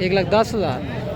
1,10,000।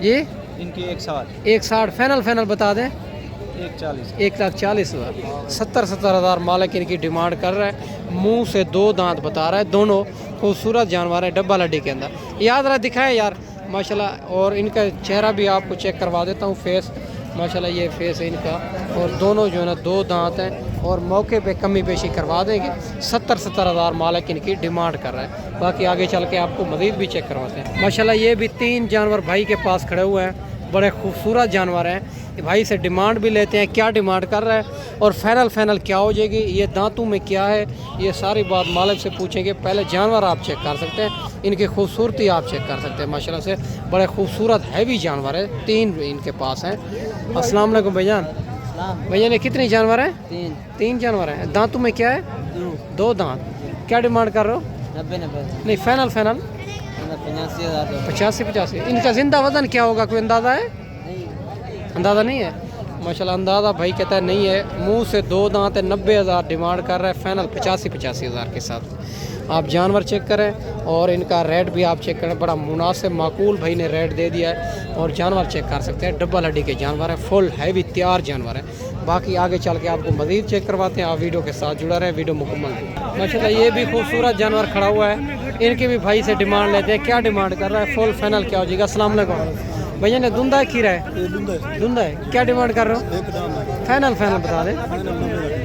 یہ ان کی 160 160 فائنل بتا دیں 140 1,40,000 70,000 مالک ان کی ڈیمانڈ کر رہا ہے. منہ سے 2 دانت بتا رہا ہے, دونوں خوبصورت جانور ہیں ڈبہ لڈی کے اندر. یاد رہا دکھائے یار ماشاءاللہ. اور ان کا چہرہ بھی آپ کو چیک کروا دیتا ہوں, فیس ماشاءاللہ یہ فیس ہے ان کا. اور دونوں جو ہے نا 2 دانت ہیں, اور موقع پہ کمی بیشی کروا دیں گے. 70,000 مالک ان کی ڈیمانڈ کر رہا ہے. باقی آگے چل کے آپ کو مزید بھی چیک کرواتے ہیں. ماشاءاللہ یہ بھی 3 جانور بھائی کے پاس کھڑے ہوئے ہیں, بڑے خوبصورت جانور ہیں. بھائی سے ڈیمانڈ بھی لیتے ہیں, کیا ڈیمانڈ کر رہا ہے اور فائنل کیا ہو جائے گی, یہ دانتوں میں کیا ہے, یہ ساری بات مالک سے پوچھیں گے. پہلے جانور آپ چیک کر سکتے ہیں, ان کی خوبصورتی آپ چیک کر سکتے ہیں. ماشاءاللہ سے بڑے خوبصورت ہیوی جانور ہیں, 3 ان کے پاس ہیں. السلام علیکم بھائی جان. بھائی جان یہ کتنے جانور ہیں؟ 3 جانور ہیں. دانتوں میں کیا ہے؟ 2 دانت. کیا ڈیمانڈ کر رہے ہو؟ 90 نہیں فائنل 85. ان کا زندہ وزن کیا ہوگا, کوئی اندازہ ہے؟ اندازہ نہیں ہے. ماشاءاللہ اندازہ بھائی کہتا ہے نہیں ہے. منہ سے 2 دانت ہے, 90,000 ڈیمانڈ کر رہا ہے. فائنل 85,000 کے ساتھ آپ جانور چیک کریں, اور ان کا ریٹ بھی آپ چیک کریں. بڑا مناسب معقول بھائی نے ریٹ دے دیا ہے, اور جانور چیک کر سکتے ہیں. ڈبہ لڈی کے جانور ہیں, فل ہیوی تیار جانور ہیں. باقی آگے چل کے آپ کو مزید چیک کرواتے ہیں. آپ ویڈیو کے ساتھ جڑا رہے, ویڈیو مکمل. ماشاءاللہ یہ بھی خوبصورت جانور کھڑا ہوا ہے, ان کے بھی بھائی سے ڈیمانڈ لیتے ہیں. کیا ڈیمانڈ کر رہا ہے, فل فائنل کیا ہو جائے گا؟ السلام علیکم بھیا. نے دھندا ہے کھیرا ہے؟ دھندا ہے. کیا ڈیمانڈ کر رہے ہو؟ فائنل بتا دیں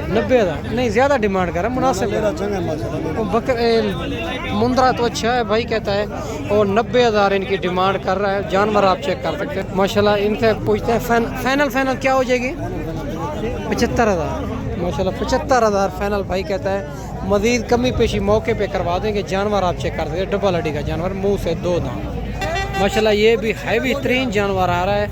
90,000. نہیں زیادہ ڈیمانڈ کر رہا ہے, مناسب. بکر مندرا تو اچھا ہے بھائی کہتا ہے, اور 90,000 ان کی ڈیمانڈ کر رہا ہے. جانور آپ چیک کر سکتے ہیں. ماشاءاللہ ان سے پوچھتے ہیں فائنل کیا ہو جائے گی؟ 75,000. ماشاءاللہ 75,000 فائنل بھائی کہتا ہے. مزید کمی پیشی موقع پہ کروا دیں گے. جانور آپ چیک کر سکتے ہیں, ڈبہ لڈی کا جانور, منہ سے 2 دانت. ماشاءاللہ یہ بھی ہیوی 3 جانور آ رہا ہے,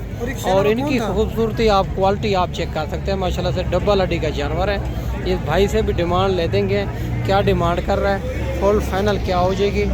اور ان کی خوبصورتی آپ کوالٹی آپ چیک کر سکتے ہیں. ماشاءاللہ سے ڈبہ لڈی کا جانور ہے. یہ بھائی سے بھی ڈیمانڈ لے دیں گے. کیا ڈیمانڈ کر رہا ہے, فل فائنل کیا ہو جائے گی,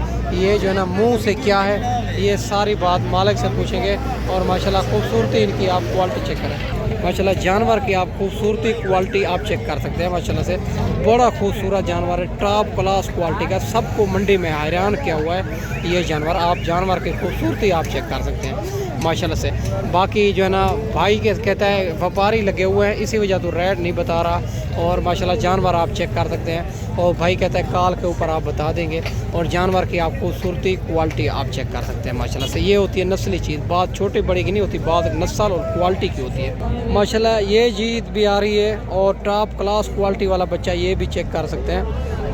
یہ جو ہے نا منہ سے کیا ہے, یہ ساری بات مالک سے پوچھیں گے. اور ماشاءاللہ خوبصورتی ان کی آپ کوالٹی چیک کریں. ماشاءاللہ جانور کی آپ خوبصورتی کوالٹی آپ چیک کر سکتے ہیں. ماشاءاللہ سے بڑا خوبصورت جانور ہے, ٹاپ کلاس کوالٹی کا. سب کو منڈی میں حیران کیا ہوا ہے یہ جانور. آپ جانور کی خوبصورتی آپ چیک کر سکتے ہیں ماشاءاللہ سے. باقی جو ہے نا بھائی کے کہتا ہے وپاری لگے ہوئے ہیں, اسی وجہ تو ریٹ نہیں بتا رہا. اور ماشاءاللہ جانور آپ چیک کر سکتے ہیں, اور بھائی کہتا ہے کال کے اوپر آپ بتا دیں گے. اور جانور کی آپ خوبصورتی کوالٹی آپ چیک کر سکتے ہیں. ماشاءاللہ سے یہ ہوتی ہے نسلی چیز, بات چھوٹی بڑی کی نہیں ہوتی, بات نسل اور کوالٹی کی ہوتی ہے. ماشاءاللہ یہ جیت بھی آ رہی ہے, اور ٹاپ کلاس کوالٹی والا بچہ یہ بھی چیک کر سکتے ہیں.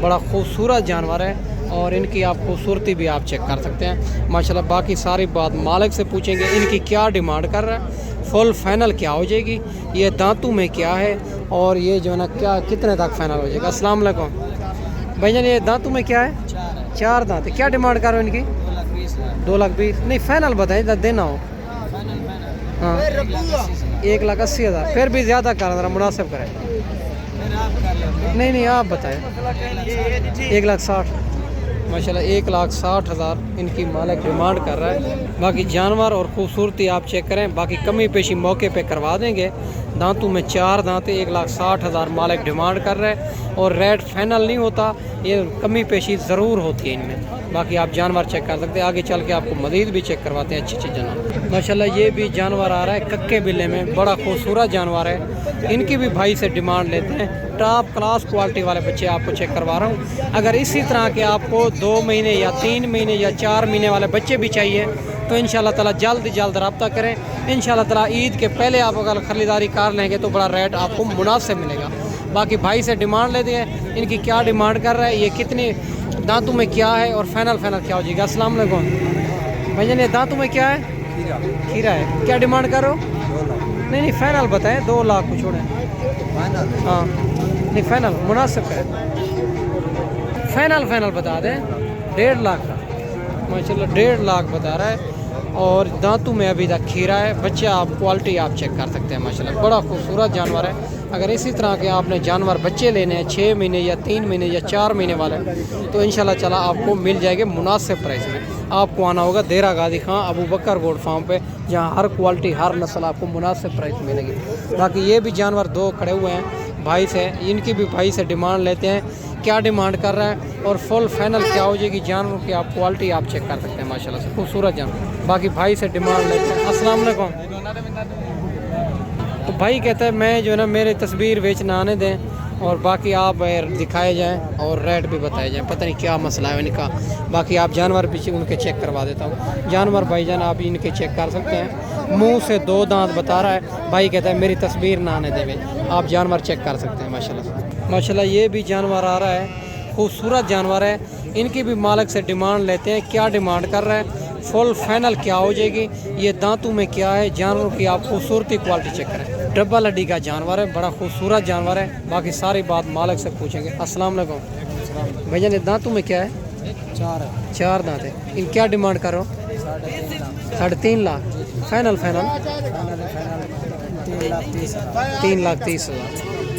بڑا خوبصورت جانور ہے, اور ان کی آپ خوبصورتی بھی آپ چیک کر سکتے ہیں. ماشاءاللہ باقی ساری بات مالک سے پوچھیں گے, ان کی کیا ڈیمانڈ کر رہا ہے, فل فائنل کیا ہو جائے گی, یہ دانتوں میں کیا ہے, اور یہ جو ہے نا کیا کتنے تک فائنل ہو جائے گا. السلام علیکم بھائی جان. یہ دانتوں میں کیا ہے؟ 4 دانت. کیا ڈیمانڈ کر رہے ہو ان کی؟ 2,20,000. نہیں فائنل بتائیں دینا ہو. ہاں 1,80,000. پھر بھی زیادہ کر ذرا مناسب کریں. نہیں آپ بتائیں. 1,60,000. ماشاءاللہ 1,60,000 ان کی مالک ڈیمانڈ کر رہا ہے. باقی جانور اور خوبصورتی آپ چیک کریں. باقی کمی پیشی موقع پہ کروا دیں گے. دانتوں میں 4 دانت, 1,60,000 مالک ڈیمانڈ کر رہے ہیں, اور ریٹ فائنل نہیں ہوتا, یہ کمی پیشی ضرور ہوتی ہے ان میں. باقی آپ جانور چیک کر سکتے ہیں. آگے چل کے آپ کو مزید بھی چیک کرواتے ہیں اچھی جانور. ماشاءاللہ یہ بھی جانور آ رہا ہے ککے بلے میں, بڑا خوبصورت جانور ہے. ان کی بھی بھائی سے ڈیمانڈ لیتے ہیں. ٹاپ کلاس کوالٹی والے بچے آپ کو چیک کروا رہا ہوں. اگر اسی طرح کے آپ کو 2 مہینے یا 3 مہینے یا 4 مہینے والے بچے بھی چاہیے, تو انشاءاللہ تعالیٰ جلد رابطہ کریں. انشاءاللہ تعالیٰ عید کے پہلے آپ اگر خریداری کر لیں گے تو بڑا ریٹ آپ کو مناسب ملے گا. باقی بھائی سے ڈیمانڈ لیتے ہیں, ان کی کیا ڈیمانڈ کر رہا ہے, یہ کتنی دانتوں میں کیا ہے, اور فائنل کیا ہو جائے گا. السلام علیکم بھائی جان. یہ دانتوں میں کیا ہے؟ کھیرا ہے. کیا ڈیمانڈ کرو؟ نہیں فائنل بتائیں. 2 لاکھ کو چھوڑیں. ہاں نہیں فائنل مناسب ہے. فائنل بتا دیں 1.5 لاکھ کا. ماشاءاللہ 1.5 لاکھ بتا رہا ہے, اور دانتوں میں ابھی تک کھیرا ہے. بچہ آپ کوالٹی آپ چیک کر سکتے ہیں. ماشاءاللہ بڑا خوبصورت جانور ہے. اگر اسی طرح کے آپ نے جانور بچے لینے ہیں 6 مہینے یا 3 مہینے یا 4 مہینے والے, تو انشاءاللہ تعالیٰ آپ کو مل جائے گے مناسب پرائس میں. آپ کو آنا ہوگا دیرہ غازی خان ابو بکر گوڈ فارم پہ, جہاں ہر کوالٹی ہر نسل آپ کو مناسب پرائس ملے گی. باقی یہ بھی جانور 2 کھڑے ہوئے ہیں, بھائی سے، ان کی بھی بھائی سے ڈیمانڈ لیتے ہیں کیا ڈیمانڈ کر رہا ہے اور فل فائنل کیا ہو جائے گی جانور کی آپ کوالٹی آپ چیک کر سکتے ہیں ماشاءاللہ سے خوبصورت جانور. باقی بھائی سے ڈیمانڈ لیتے ہیں. السلام علیکم. تو بھائی کہتا ہے میں جو ہے نا میرے تصویر بیچنا آنے دیں اور باقی آپ دکھائے جائیں اور ریٹ بھی بتائے جائیں. پتہ نہیں کیا مسئلہ ہے ان کا. باقی آپ جانور بھی ان کے چیک کروا دیتا ہوں. جانور بھائی جان آپ ان کے چیک کر سکتے ہیں. منہ سے 2 دانت بتا رہا ہے. بھائی کہتا ہے میری تصویر نہ آنے دے. آپ جانور چیک کر سکتے ہیں ماشاءاللہ سے. ماشاءاللہ یہ بھی جانور آ رہا ہے، خوبصورت جانور ہے. ان کی بھی مالک سے ڈیمانڈ لیتے ہیں کیا ڈیمانڈ کر رہا ہے، فل فائنل کیا ہو جائے گی، یہ دانتوں میں کیا ہے. جانوروں کی آپ خوبصورتی کوالٹی چیک کریں. ڈبل ہڈی کا جانور ہے، بڑا خوبصورت جانور ہے. باقی ساری بات مالک سے پوچھیں گے. السلام علیکم. بھائی جان دانتوں میں کیا ہے؟ 4 دانت ہے. ان کیا ڈیمانڈ کرو؟ 3.5 لاکھ. فائنل 3,30,000.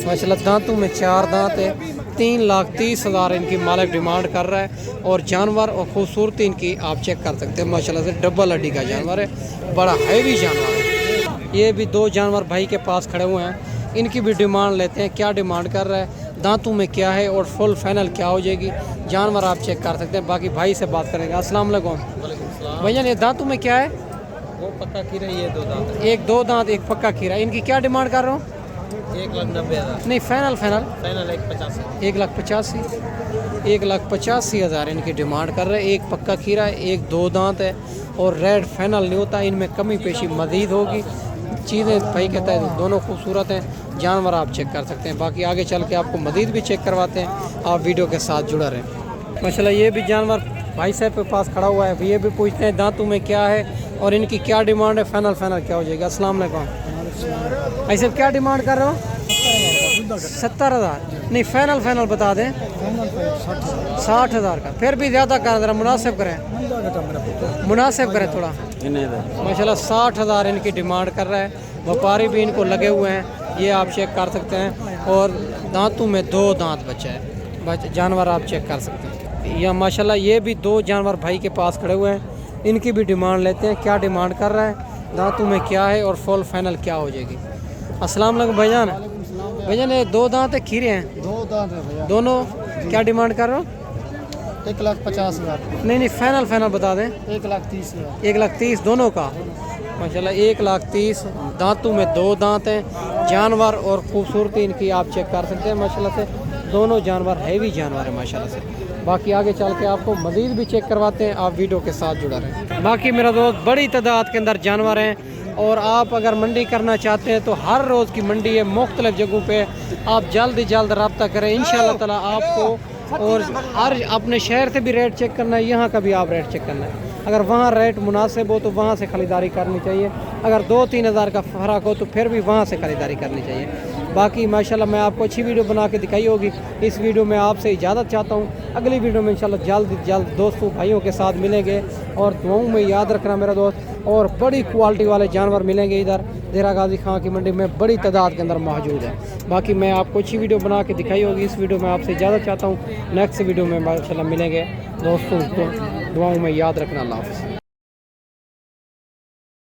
ماشاءاللہ دانتوں میں 4 دانت ہے. 3,30,000 ان کی مالک ڈیمانڈ کر رہا ہے. اور جانور اور خوبصورتی ان کی آپ چیک کر سکتے ہیں ماشاءاللہ سے. ڈبل ہڈی کا جانور ہے، بڑا ہیوی جانور ہے. یہ بھی 2 جانور بھائی کے پاس کھڑے ہوئے ہیں. ان کی بھی ڈیمانڈ لیتے ہیں کیا ڈیمانڈ کر رہا ہے، دانتوں میں کیا ہے اور فل فائنل کیا ہو جائے گی. جانور آپ چیک کر سکتے ہیں. باقی بھائی سے بات کریں گے. السلام علیکم. بھائی جان یہ دانتوں میں کیا ہے؟ وہ پکا کھیرا یہ 2 دانت. ایک 2 دانت ایک پکا کھیرا. ان کی کیا ڈیمانڈ کر رہا ہوں؟ 1,90,000. نہیں فائنل فائنل 1,85,000. 1,85,000 ان کی ڈیمانڈ کر رہے ہیں. ایک پکا کھیرا ہے، ایک 2 دانت ہے اور ریٹ فائنل نہیں ہوتا. ان میں کمی پیشی مزید ہوگی. چیزیں بھائی کہتا ہے دونوں خوبصورت ہیں. جانور آپ چیک کر سکتے ہیں. باقی آگے چل کے آپ کو مزید بھی چیک کرواتے ہیں. آپ ویڈیو کے ساتھ جڑا رہیں. ماشاءاللہ یہ بھی جانور بھائی صاحب کے پاس کھڑا ہوا ہے. یہ بھی پوچھتے ہیں دانتوں میں کیا ہے اور ان کی کیا ڈیمانڈ ہے، فائنل کیا ہو جائے گا. السلام علیکم. بھائی صاحب کیا ڈیمانڈ کر رہے ہو؟ 70,000. نہیں فائنل بتا دیں. 60,000 کا. پھر بھی زیادہ کر ذرا مناسب کریں تھوڑا. ماشاءاللہ 60,000 ان کی ڈیمانڈ کر رہا ہے. وپاری بھی ان کو لگے ہوئے ہیں، یہ آپ چیک کر سکتے ہیں. اور دانتوں میں 2 دانت بچا ہے. جانور آپ چیک کر سکتے ہیں. یا ماشاءاللہ یہ بھی 2 جانور بھائی کے پاس کھڑے ہوئے ہیں. ان کی بھی ڈیمانڈ لیتے ہیں کیا ڈیمانڈ کر رہا ہے، دانتوں میں کیا ہے اور فل فائنل کیا ہو جائے گی. السلام علیکم بھائی جان. بھائی جان یہ 2 دانت کھیرے ہیں. 2 دانت ہے. دونوں کیا ڈیمانڈ کر رہے ہو؟ 1,50,000. نہیں فائنل بتا دیں. 1,30,000. 1,30,000 دونوں کا. ماشاءاللہ 1,30,000. دانتوں میں 2 دانت ہیں. جانور اور خوبصورتی ان کی آپ چیک کر سکتے ہیں ماشاءاللہ سے. دونوں جانور ہیوی جانور ہیں ماشاءاللہ سے. باقی آگے چل کے آپ کو مزید بھی چیک کرواتے ہیں. آپ ویڈیو کے ساتھ جڑا رہیں. باقی میرا دوست بڑی تعداد کے اندر جانور ہیں اور آپ اگر منڈی کرنا چاہتے ہیں تو ہر روز کی منڈی ہے مختلف جگہوں پہ. آپ جلد رابطہ کریں انشاءاللہ تعالی آپ کو. اور ہر اپنے شہر سے بھی ریٹ چیک کرنا ہے، یہاں کا بھی آپ ریٹ چیک کرنا ہے. اگر وہاں ریٹ مناسب ہو تو وہاں سے خریداری کرنی چاہیے. اگر 2-3 ہزار کا فرق ہو تو پھر بھی وہاں سے خریداری کرنی چاہیے. باقی ماشاءاللہ میں آپ کو اچھی ویڈیو بنا کے دکھائی ہوگی. اس ویڈیو میں آپ سے اجازت چاہتا ہوں. اگلی ویڈیو میں انشاءاللہ جلد دوستوں بھائیوں کے ساتھ ملیں گے. اور دعاؤں میں یاد رکھنا میرا دوست. اور بڑی کوالٹی والے جانور ملیں گے ادھر دیرہ غازی خان کی منڈی میں بڑی تعداد کے اندر موجود ہے. باقی میں آپ کو اچھی ویڈیو بنا کے دکھائی ہوگی. اس ویڈیو میں آپ سے اجازت چاہتا ہوں. نیکسٹ ویڈیو میں انشاءاللہ ملیں گے دوستوں. دعاؤں میں یاد رکھنا. اللہ حافظ.